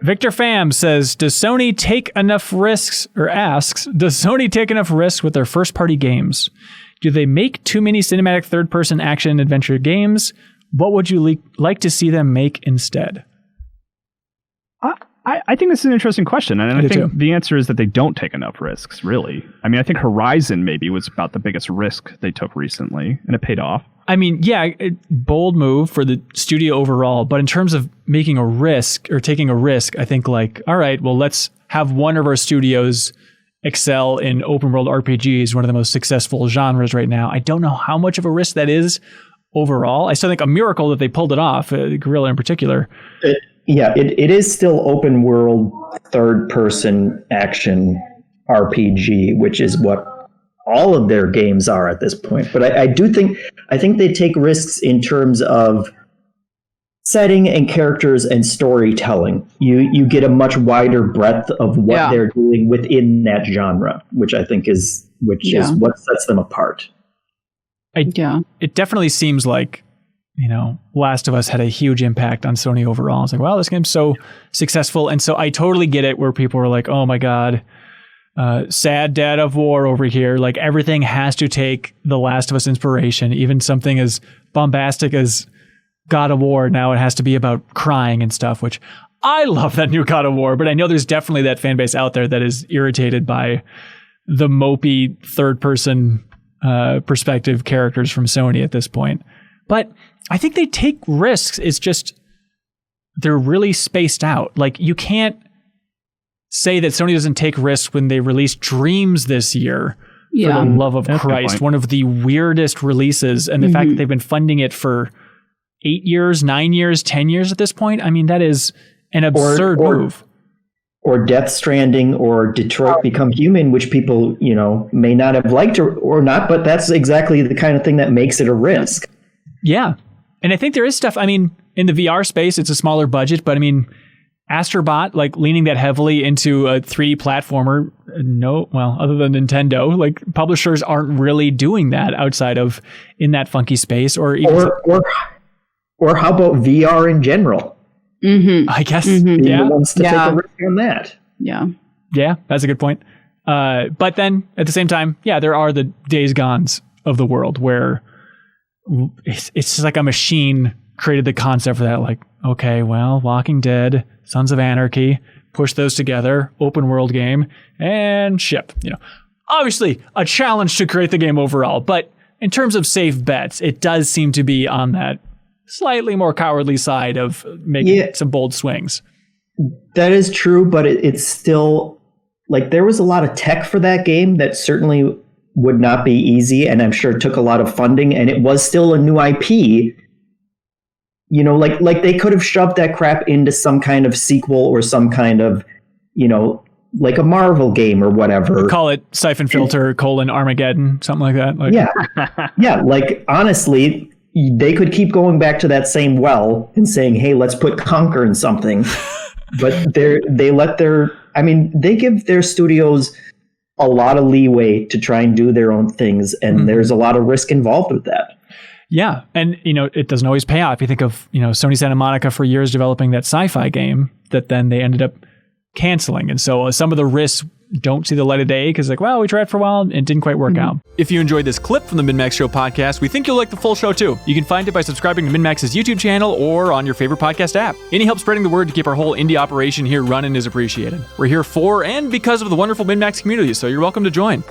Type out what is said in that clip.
Victor Pham says, does Sony take enough risks, or asks, does Sony take enough risks with their first-party games? Do they make too many cinematic third-person action adventure games? What would you like to see them make instead? I think this is an interesting question, and I think the answer is that they don't take enough risks, really. I mean, I think Horizon maybe was about the biggest risk they took recently, and it paid off. I mean, yeah, bold move for the studio overall, but in terms of making a risk or taking a risk, I think like, all right, well, let's have one of our studios excel in open world RPGs, one of the most successful genres right now. I don't know how much of a risk that is overall. I still think a miracle that they pulled it off, Guerrilla in particular. It is still open world third person action RPG, which is what all of their games are at this point. But I think they take risks in terms of setting and characters and storytelling. You get a much wider breadth of what they're doing within that genre, which I think is what sets them apart. It definitely seems like, Last of Us had a huge impact on Sony overall. It's like, wow, this game's so successful. And so I totally get it where people are like, oh my God, sad dad of war over here. Like everything has to take the Last of Us inspiration, even something as bombastic as God of War. Now it has to be about crying and stuff, which I love that new God of War, but I know there's definitely that fan base out there that is irritated by the mopey third person perspective characters from Sony at this point. But I think they take risks. It's just they're really spaced out. Like you can't say that Sony doesn't take risks when they release Dreams this year. For the love of Christ, one of the weirdest releases, and the fact that they've been funding it for 8 years, 9 years, 10 years at this point. I mean, that is an absurd move. Or Death Stranding or Detroit Become Human, which people, may not have liked or not, but that's exactly the kind of thing that makes it a risk. Yeah. And I think there is stuff, I mean, in the VR space, it's a smaller budget, but I mean, Astrobot, like leaning that heavily into a 3D platformer, other than Nintendo, like publishers aren't really doing that outside of in that funky space or even... Or how about VR in general? Mm-hmm. I guess. Being the ones to take a risk on that. Yeah. Yeah, that's a good point. But then at the same time, there are the Days Gones of the world where it's just like a machine created the concept for that. Like, okay, well, Walking Dead, Sons of Anarchy, push those together, open world game, and ship. Obviously a challenge to create the game overall, but in terms of safe bets, it does seem to be on that slightly more cowardly side of making some bold swings. That is true, but it's still like there was a lot of tech for that game that certainly would not be easy, and I'm sure it took a lot of funding, and it was still a new IP. Like they could have shoved that crap into some kind of sequel or some kind of, like a Marvel game or whatever. We'll call it Siphon Filter : Armageddon, something like that. Like honestly, they could keep going back to that same well and saying, hey, let's put Conquer in something. But they give their studios a lot of leeway to try and do their own things. And there's a lot of risk involved with that. Yeah. And, it doesn't always pay off. You think of, Sony Santa Monica for years developing that sci-fi game that then they ended up canceling. And so some of the risks don't see the light of day because we tried for a while and it didn't quite work out. If you enjoyed this clip from the MinnMax Show podcast, we think you'll like the full show too. You can find it by subscribing to MinnMax's YouTube channel or on your favorite podcast app. Any help spreading the word to keep our whole indie operation here running is appreciated. We're here for and because of the wonderful MinnMax community, so you're welcome to join.